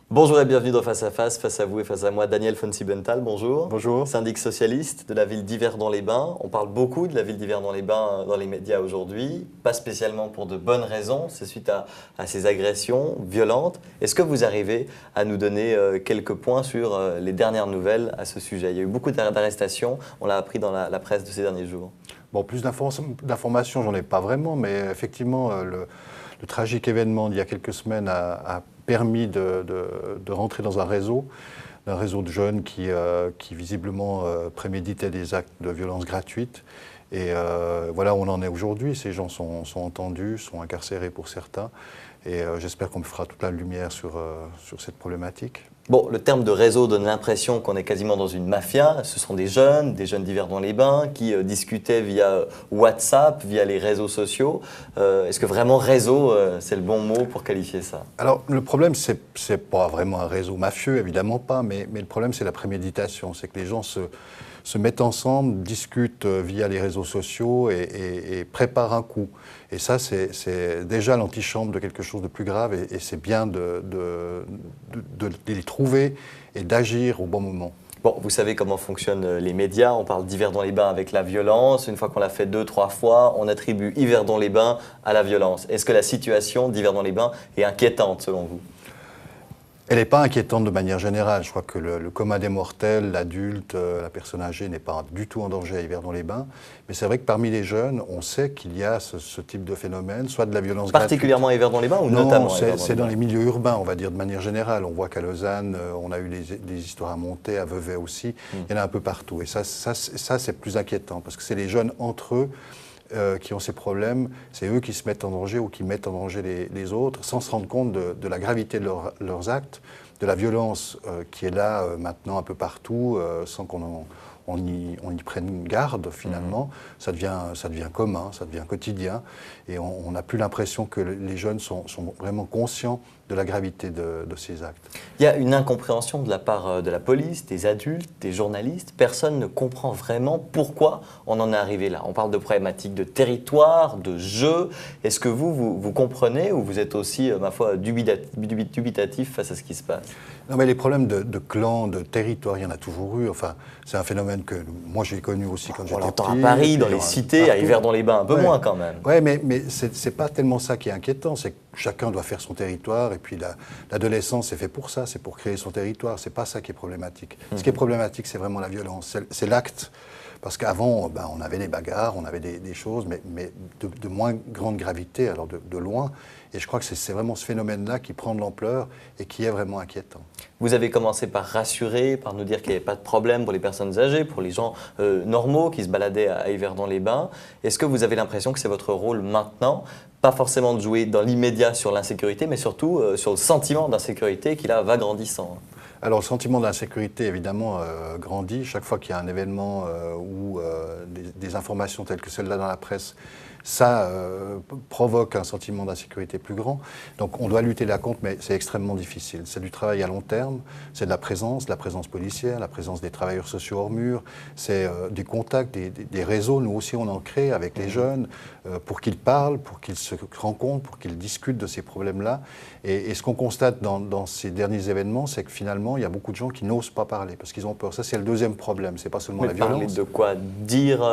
Bonjour et bienvenue dans Face à vous et face à moi, Daniel Fonsi-Bental, bonjour. Bonjour. Syndic socialiste de la ville d'Yverdon-les-Bains. On parle beaucoup de la ville d'Yverdon-les-Bains dans les médias aujourd'hui, pas spécialement pour de bonnes raisons, c'est suite à ces agressions violentes. Est-ce que vous arrivez à nous donner quelques points sur les dernières nouvelles à ce sujet? Il y a eu beaucoup d'arrestations, on l'a appris dans la presse de ces derniers jours. Bon, plus d'informations, j'en ai pas vraiment, mais effectivement, le tragique événement d'il y a quelques semaines a permis de rentrer dans un réseau de jeunes qui visiblement préméditaient des actes de violence gratuite. Et voilà où on en est aujourd'hui. Ces gens sont entendus, sont incarcérés pour certains. Et j'espère qu'on me fera toute la lumière sur cette problématique. Bon, le terme de réseau donne l'impression qu'on est quasiment dans une mafia. Ce sont des jeunes d'Yverdon-les-Bains qui discutaient via WhatsApp, via les réseaux sociaux. Est-ce que vraiment réseau, c'est le bon mot pour qualifier ça? Alors, le problème, c'est pas vraiment un réseau mafieux, évidemment pas, mais le problème, c'est la préméditation. C'est que les gens se mettent ensemble, discutent via les réseaux sociaux et préparent un coup. Et ça, c'est déjà l'antichambre de quelque chose de plus grave et c'est bien de les trouver et d'agir au bon moment. Bon, vous savez comment fonctionnent les médias. On parle d'Yverdon-les-Bains avec la violence. Une fois qu'on l'a fait 2-3 fois, on attribue Yverdon-les-Bains à la violence. Est-ce que la situation d'Yverdon-les-Bains est inquiétante selon vous? Elle n'est pas inquiétante de manière générale. Je crois que le commun des mortels, l'adulte, la personne âgée n'est pas du tout en danger à Yverdon-les-Bains. Mais c'est vrai que parmi les jeunes, on sait qu'il y a ce type de phénomène, soit de la violence particulièrement gratuite. à Yverdon-les-Bains ou non, notamment c'est dans les milieux urbains, on va dire de manière générale. On voit qu'à Lausanne, on a eu des histoires à monter, à Vevey aussi. Il y en a un peu partout. Et ça c'est plus inquiétant parce que c'est les jeunes entre eux qui ont ces problèmes, c'est eux qui se mettent en danger ou qui mettent en danger les autres sans se rendre compte de la gravité de leurs actes, de la violence qui est là maintenant un peu partout, sans qu'on y prenne garde finalement. Ça devient commun, ça devient quotidien et on n'a plus l'impression que les jeunes sont vraiment conscients de la gravité de ces actes. Il y a une incompréhension de la part de la police, des adultes, des journalistes. Personne ne comprend vraiment pourquoi on en est arrivé là. On parle de problématiques de territoire, de jeu. Est-ce que vous comprenez ou vous êtes aussi, ma foi, dubitatif face à ce qui se passe? Non, mais les problèmes de clans, de territoire, il y en a toujours eu. Enfin, c'est un phénomène que moi j'ai connu aussi quand j'étais petit. On l'entend à Paris, dans les cités, à Yverdon-les-Bains, un peu moins quand même. Oui, mais c'est pas tellement ça qui est inquiétant. C'est que chacun doit faire son territoire et puis l'adolescence c'est fait pour ça, c'est pour créer son territoire. C'est pas ça qui est problématique. Ce qui est problématique, c'est vraiment la violence. C'est l'acte. Parce qu'avant, on avait des bagarres, on avait des choses, mais de moins grande gravité, alors de loin. Et je crois que c'est vraiment ce phénomène-là qui prend de l'ampleur et qui est vraiment inquiétant. Vous avez commencé par rassurer, par nous dire qu'il n'y avait pas de problème pour les personnes âgées, pour les gens normaux qui se baladaient à Yverdon-les-Bains. Est-ce que vous avez l'impression que c'est votre rôle maintenant, pas forcément de jouer dans l'immédiat sur l'insécurité, mais surtout sur le sentiment d'insécurité qui là va grandissant? Alors le sentiment d'insécurité évidemment grandit chaque fois qu'il y a un événement ou des informations telles que celle-là dans la presse. Ça provoque un sentiment d'insécurité plus grand. Donc on doit lutter là contre, mais c'est extrêmement difficile. C'est du travail à long terme, c'est de la présence policière, la présence des travailleurs sociaux hors mur, c'est des contacts, des réseaux. Nous aussi on en crée avec les jeunes pour qu'ils parlent, pour qu'ils se rencontrent, pour qu'ils discutent de ces problèmes-là. Et ce qu'on constate dans ces derniers événements, c'est que finalement il y a beaucoup de gens qui n'osent pas parler parce qu'ils ont peur. Ça c'est le deuxième problème, c'est pas seulement la violence. Parler de quoi? Dire,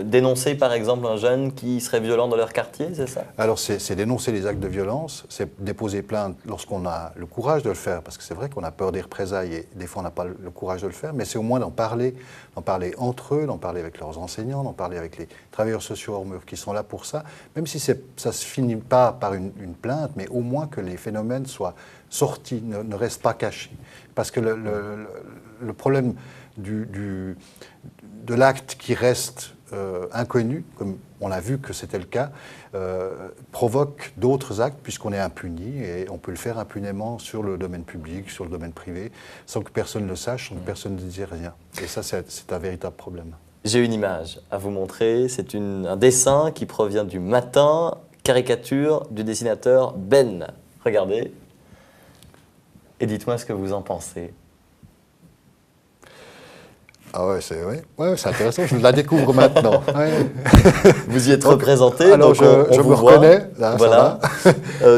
dénoncer par exemple un jeune qui serait violent dans leur quartier, c'est ça? Alors c'est dénoncer les actes de violence, c'est déposer plainte lorsqu'on a le courage de le faire, parce que c'est vrai qu'on a peur des représailles et des fois on n'a pas le courage de le faire, mais c'est au moins d'en parler entre eux, d'en parler avec leurs enseignants, d'en parler avec les travailleurs sociaux hors mur qui sont là pour ça, même si ça ne se finit pas par une plainte, mais au moins que les phénomènes soient sortis, ne restent pas cachés. Parce que le problème de l'acte qui reste inconnu, comme on a vu que c'était le cas, provoque d'autres actes puisqu'on est impuni et on peut le faire impunément sur le domaine public, sur le domaine privé, sans que personne ne le sache, sans que personne ne dise rien. Et ça, c'est un véritable problème. J'ai une image à vous montrer, c'est un dessin qui provient du Matin, caricature du dessinateur Ben. Regardez et dites-moi ce que vous en pensez. Ah ouais, c'est intéressant, je la découvre maintenant. Ouais. Vous y êtes représenté, alors donc on je vous me voit. reconnais, là, voilà.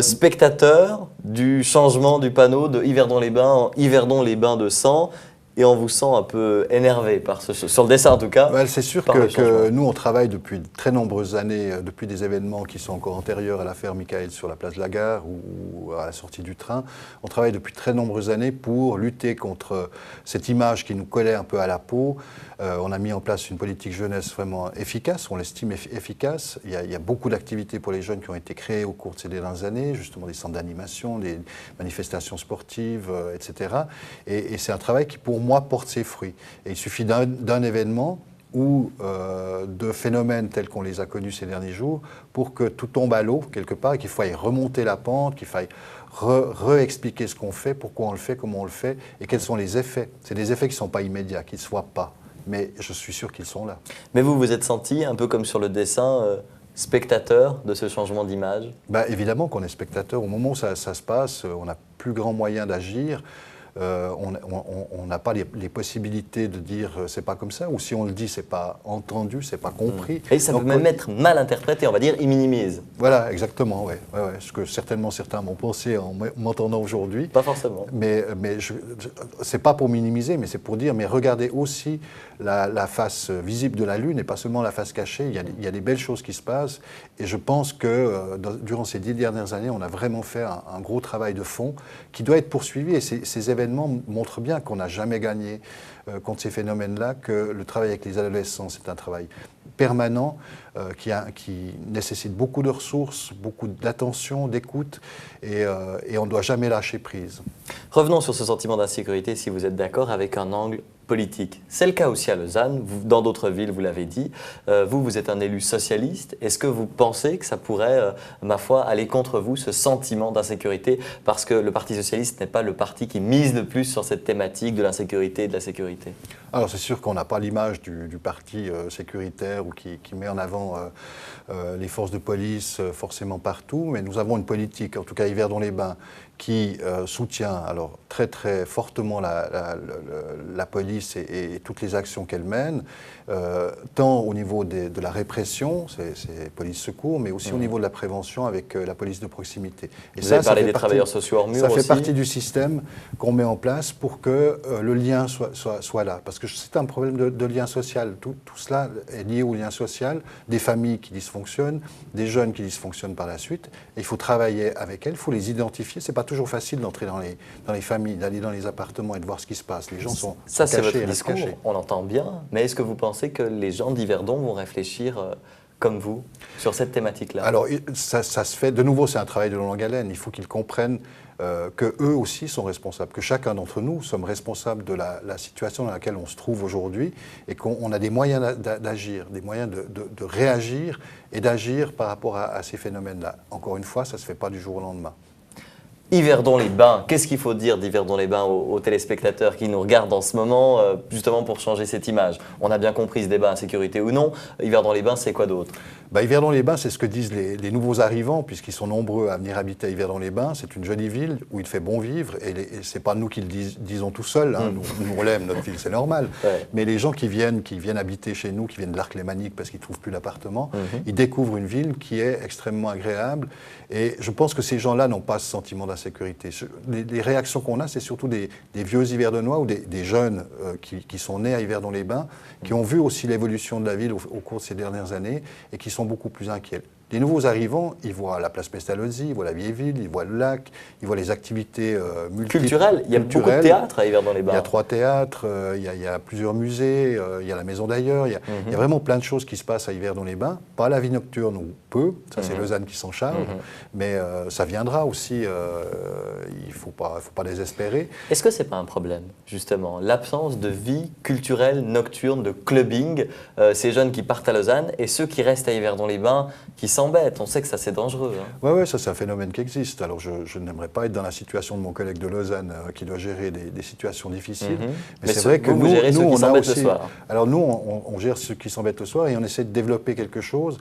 Spectateur, du changement du panneau de Yverdon-les-Bains en Yverdon-les-Bains de sang. Et on vous sent un peu énervé par sur le dessin en tout cas. Ouais, c'est sûr que nous, on travaille depuis de très nombreuses années, depuis des événements qui sont encore antérieurs à l'affaire Michael sur la place de la Gare ou à la sortie du train. On travaille depuis très nombreuses années pour lutter contre cette image qui nous collait un peu à la peau. On a mis en place une politique jeunesse vraiment efficace, on l'estime efficace. Il y a beaucoup d'activités pour les jeunes qui ont été créées au cours de ces dernières années, justement des centres d'animation, des manifestations sportives, etc. Et c'est un travail qui, pour moi, porte ses fruits. Et il suffit d'un événement ou de phénomènes tels qu'on les a connus ces derniers jours pour que tout tombe à l'eau quelque part et qu'il faille remonter la pente, qu'il faille réexpliquer ce qu'on fait, pourquoi on le fait, comment on le fait et quels sont les effets. C'est des effets qui ne sont pas immédiats, qui ne se voient pas, mais je suis sûr qu'ils sont là. Mais vous vous êtes senti, un peu comme sur le dessin, spectateur de ce changement d'image? Évidemment qu'on est spectateur. Au moment où ça se passe, on n'a plus grand moyen d'agir. On n'a pas les possibilités de dire c'est pas comme ça, ou si on le dit, c'est pas entendu, c'est pas compris. Et ça peut même être mal interprété, on va dire, il minimise. Voilà, exactement, ouais. Ce que certainement certains m'ont pensé en m'entendant aujourd'hui. Pas forcément. Mais c'est pas pour minimiser, mais c'est pour dire, mais regardez aussi la face visible de la Lune et pas seulement la face cachée. Il y a des belles choses qui se passent, et je pense que durant ces 10 dernières années, on a vraiment fait un gros travail de fond qui doit être poursuivi, et ces événements montrent bien qu'on n'a jamais gagné contre ces phénomènes-là, que le travail avec les adolescents, c'est un travail permanent qui nécessite beaucoup de ressources, beaucoup d'attention, d'écoute, et on ne doit jamais lâcher prise. Revenons sur ce sentiment d'insécurité, si vous êtes d'accord, avec un angle politique. C'est le cas aussi à Lausanne, dans d'autres villes, vous l'avez dit. Vous êtes un élu socialiste. Est-ce que vous pensez que ça pourrait, ma foi, aller contre vous, ce sentiment d'insécurité, parce que le Parti socialiste n'est pas le parti qui mise le plus sur cette thématique de l'insécurité et de la sécurité? Alors c'est sûr qu'on n'a pas l'image du parti sécuritaire ou qui met en avant les forces de police forcément partout, mais nous avons une politique, en tout cas à Yverdon-les-Bains, qui soutient alors très très fortement la police et toutes les actions qu'elle mène, tant au niveau de la répression, c'est police secours, mais aussi au niveau de la prévention avec la police de proximité. Et vous avez parlé des travailleurs sociaux hors mur aussi. Ça fait partie du système qu'on met en place pour que le lien soit là. Parce que c'est un problème de lien social. Tout cela est lié au lien social, des familles qui dysfonctionnent, des jeunes qui dysfonctionnent par la suite. Et il faut travailler avec elles, il faut les identifier. C'est pas toujours facile d'entrer dans les familles, d'aller dans les appartements et de voir ce qui se passe. Les gens sont ça, cachés, c'est votre discours, on l'entend bien. Mais est-ce que vous pensez que les gens d'Yverdon vont réfléchir comme vous sur cette thématique-là? Alors, ça se fait. De nouveau, c'est un travail de longue haleine. Il faut qu'ils comprennent qu'eux aussi sont responsables, que chacun d'entre nous sommes responsables de la situation dans laquelle on se trouve aujourd'hui et qu'on a des moyens d'agir, des moyens de réagir et d'agir par rapport à ces phénomènes-là. Encore une fois, ça ne se fait pas du jour au lendemain. Yverdon-les-Bains, qu'est-ce qu'il faut dire d'Yverdon-les-Bains aux téléspectateurs qui nous regardent en ce moment, justement pour changer cette image? On a bien compris ce débat, insécurité ou non. Yverdon-les-Bains, c'est quoi d'autre? Yverdon-les-Bains, c'est ce que disent les nouveaux arrivants, puisqu'ils sont nombreux à venir habiter à Yverdon-les-Bains. C'est une jolie ville où il fait bon vivre, et ce n'est pas nous qui le disons tout seuls. Hein. Nous, on l'aime, notre ville, c'est normal. Ouais. Mais les gens qui viennent habiter chez nous, qui viennent de l'Arc-Lémanique parce qu'ils ne trouvent plus d'appartement, ils découvrent une ville qui est extrêmement agréable. Et je pense que ces gens-là n'ont pas ce sentiment d'insécurité. Les réactions qu'on a, c'est surtout des vieux Yverdonois ou des jeunes qui sont nés à Yverdon-les-Bains, qui ont vu aussi l'évolution de la ville au cours de ces dernières années et qui sont beaucoup plus inquiets. Les nouveaux arrivants, ils voient la place Pestalozzi, ils voient la vieille ville, ils voient le lac, ils voient les activités multiples. Culturelles. Il y a beaucoup de théâtres à Yverdon-les-Bains. Il y a 3 théâtres, il y a plusieurs musées, il y a la Maison d'Ailleurs, il y a vraiment plein de choses qui se passent à Yverdon-les-Bains. Pas la vie nocturne ou peu, ça c'est Lausanne qui s'en charge, mais ça viendra aussi, il ne faut pas désespérer. Est-ce que ce n'est pas un problème, justement, l'absence de vie culturelle nocturne, de clubbing, ces jeunes qui partent à Lausanne et ceux qui restent à Yverdon-les-Bains qui s'embêtent? On sait que ça c'est dangereux. Hein. Oui, ça c'est un phénomène qui existe. Alors je n'aimerais pas être dans la situation de mon collègue de Lausanne qui doit gérer des situations difficiles. Mais c'est vrai que vous gérez ceux qui s'embêtent le soir. Alors nous, on gère ceux qui s'embêtent le soir et on essaie de développer quelque chose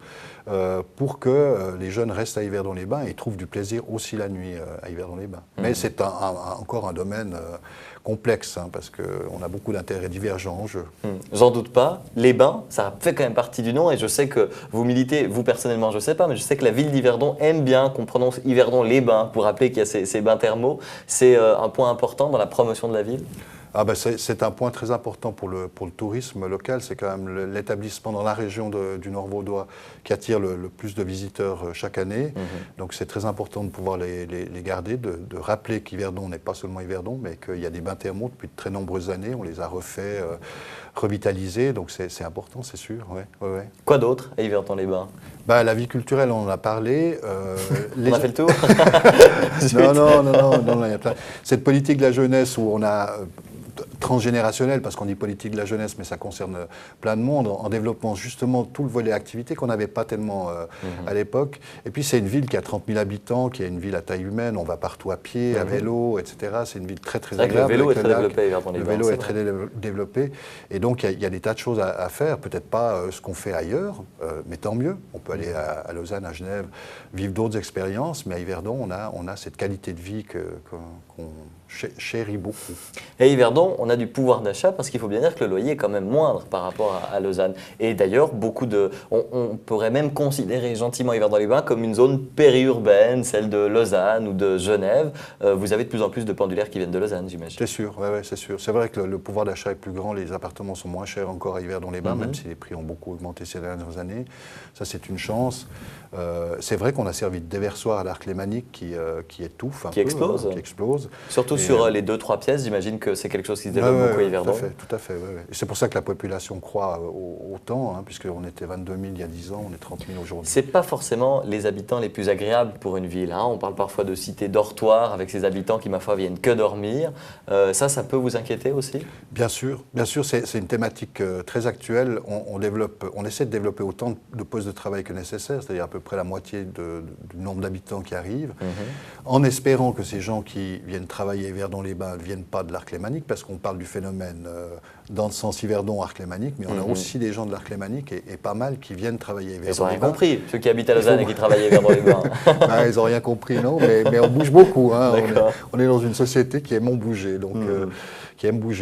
pour que les jeunes restent à Yverdon-les-Bains et trouvent du plaisir aussi la nuit à Yverdon-les-Bains. Mais c'est encore un domaine complexe, hein, parce qu'on a beaucoup d'intérêts divergents en jeu. J'en doute pas. Les bains, ça fait quand même partie du nom, et je sais que vous militez, vous personnellement, je sais sais pas, mais je sais que la ville d'Yverdon aime bien qu'on prononce Yverdon-les-Bains pour rappeler qu'il y a ces bains thermaux. C'est un point important dans la promotion de la ville? C'est un point très important pour le tourisme local. C'est quand même l'établissement dans la région du Nord vaudois qui attire le plus de visiteurs chaque année. Donc c'est très important de pouvoir les garder, de rappeler qu'Yverdon n'est pas seulement Yverdon, mais qu'il y a des bains thermaux depuis de très nombreuses années. On les a refaits, revitalisés, donc c'est important, c'est sûr. Ouais. Quoi d'autre à Yverdon-les-Bains? La vie culturelle, on en a parlé. On a fait le tour? Non, il y a plein. Cette politique de la jeunesse où on a transgénérationnelle, parce qu'on dit politique de la jeunesse, mais ça concerne plein de monde, en développant justement tout le volet activité qu'on n'avait pas tellement à l'époque. Et puis c'est une ville qui a 30 000 habitants, qui est une ville à taille humaine, on va partout à pied, à vélo, etc. C'est une ville très agréable. Le vélo est très développé. Le vélo est très développé. Et donc il y a des tas de choses à faire, peut-être pas ce qu'on fait ailleurs, mais tant mieux. On peut aller à Lausanne, à Genève, vivre d'autres expériences, mais à Yverdon, on a cette qualité de vie qu'on chérit beaucoup. Et à Yverdon, on a du pouvoir d'achat parce qu'il faut bien dire que le loyer est quand même moindre par rapport à Lausanne. Et d'ailleurs, on pourrait même considérer gentiment Yverdon-les-Bains comme une zone périurbaine, celle de Lausanne ou de Genève. Vous avez de plus en plus de pendulaires qui viennent de Lausanne, j'imagine. C'est sûr, c'est sûr. C'est vrai que le pouvoir d'achat est plus grand, les appartements sont moins chers encore à Yverdon-les-Bains, même si les prix ont beaucoup augmenté ces dernières années. Ça, c'est une chance. C'est vrai qu'on a servi de déversoir à l'Arc lémanique qui étouffe un peu, explose. Qui explose. Surtout sur les 2-3 pièces, j'imagine que c'est quelque chose qui se développe beaucoup à Yverdon. Tout à fait. Et c'est pour ça que la population croît autant, puisqu'on était 22 000 il y a 10 ans, on est 30 000 aujourd'hui. C'est pas forcément les habitants les plus agréables pour une ville. On parle parfois de cités dortoirs avec ces habitants qui, ma foi, viennent que dormir. Ça peut vous inquiéter aussi? Bien sûr, c'est une thématique très actuelle. On essaie de développer autant de postes de travail que nécessaire, c'est-à-dire à peu près la moitié du nombre d'habitants qui arrivent, en espérant que ces gens qui viennent travailler à Yverdon-les-Bains ne viennent pas de l'Arc lémanique, parce qu'on parle du phénomène dans le sens Yverdon-Arc lémanique, mais on a aussi des gens de l'Arc lémanique et pas mal qui viennent travailler à Yverdon-les-Bains. Ils n'ont rien compris, ceux qui habitent à Lausanne et qui travaillent à Yverdon-les-Bains. Ils n'ont rien compris, non, mais on bouge beaucoup. On est dans une société qui aime bouger,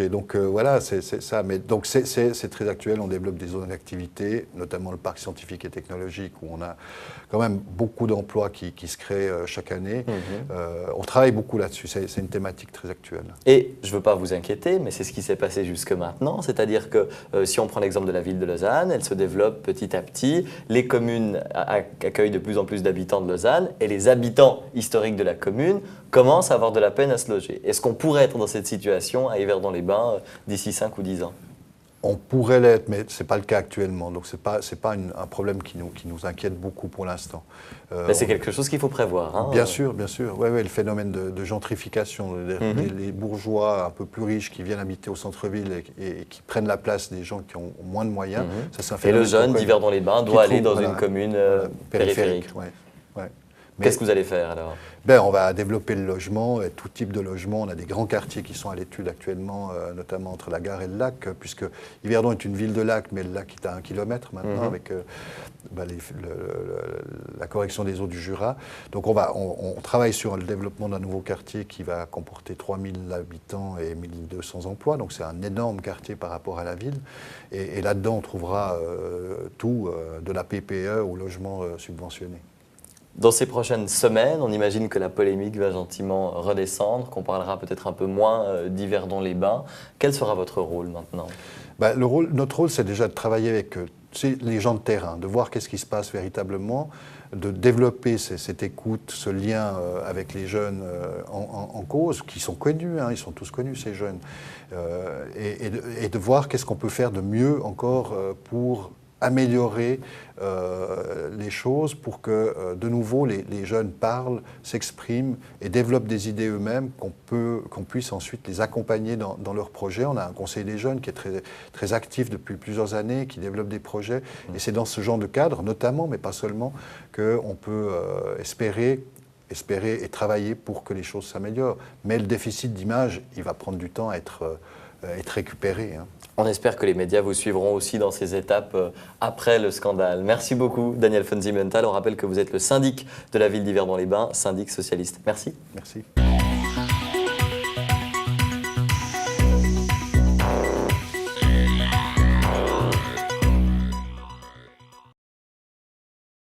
donc voilà, c'est ça. Mais donc c'est très actuel. On développe des zones d'activité, notamment le parc scientifique et technologique, où on a quand même beaucoup d'emplois qui se créent chaque année. On travaille beaucoup là-dessus. C'est une thématique très actuelle. Et je ne veux pas vous inquiéter, mais c'est ce qui s'est passé jusque maintenant. C'est-à-dire que si on prend l'exemple de la ville de Lausanne, elle se développe petit à petit. Les communes accueillent de plus en plus d'habitants de Lausanne et les habitants historiques de la commune commencent à avoir de la peine à se loger. Est-ce qu'on pourrait être dans cette situation à Yverdon-les-Bains d'ici 5 ou 10 ans? On pourrait l'être, mais ce n'est pas le cas actuellement. Donc ce n'est pas un problème qui nous inquiète beaucoup pour l'instant. C'est quelque chose qu'il faut prévoir. Bien sûr. Le phénomène de gentrification, les bourgeois un peu plus riches qui viennent habiter au centre-ville et qui prennent la place des gens qui ont moins de moyens. Ça, c'est un phénomène. Et le jeune d'Yverdon-les-Bains doit aller dans une commune périphérique. Qu'est-ce que vous allez faire alors? On va développer le logement, tout type de logement. On a des grands quartiers qui sont à l'étude actuellement, notamment entre la gare et le lac, puisque Yverdon est une ville de lac, mais le lac est à 1 kilomètre maintenant, avec la correction des eaux du Jura. Donc on travaille sur le développement d'un nouveau quartier qui va comporter 3 000 habitants et 1 200 emplois. Donc c'est un énorme quartier par rapport à la ville. Et là-dedans, on trouvera tout, de la PPE au logement subventionné. Dans ces prochaines semaines, on imagine que la polémique va gentiment redescendre, qu'on parlera peut-être un peu moins d'Yverdon-les-Bains. Quel sera votre rôle maintenant? Notre rôle, c'est déjà de travailler avec les gens de terrain, de voir qu'est-ce qui se passe véritablement, de développer cette écoute, ce lien avec les jeunes en cause, qui sont connus, ils sont tous connus ces jeunes, et de voir qu'est-ce qu'on peut faire de mieux encore pour améliorer les choses pour que, de nouveau, les jeunes parlent, s'expriment et développent des idées eux-mêmes, qu'on puisse ensuite les accompagner dans leurs projets. On a un conseil des jeunes qui est très, très actif depuis plusieurs années, qui développe des projets. Et c'est dans ce genre de cadre, notamment, mais pas seulement, qu'on peut espérer et travailler pour que les choses s'améliorent. Mais le déficit d'image, il va prendre du temps à être récupéré. On espère que les médias vous suivront aussi dans ces étapes après le scandale. Merci beaucoup, Daniel von Siementhal. On rappelle que vous êtes le syndic de la ville d'Yverdon-les-Bains, syndic socialiste. Merci. Merci.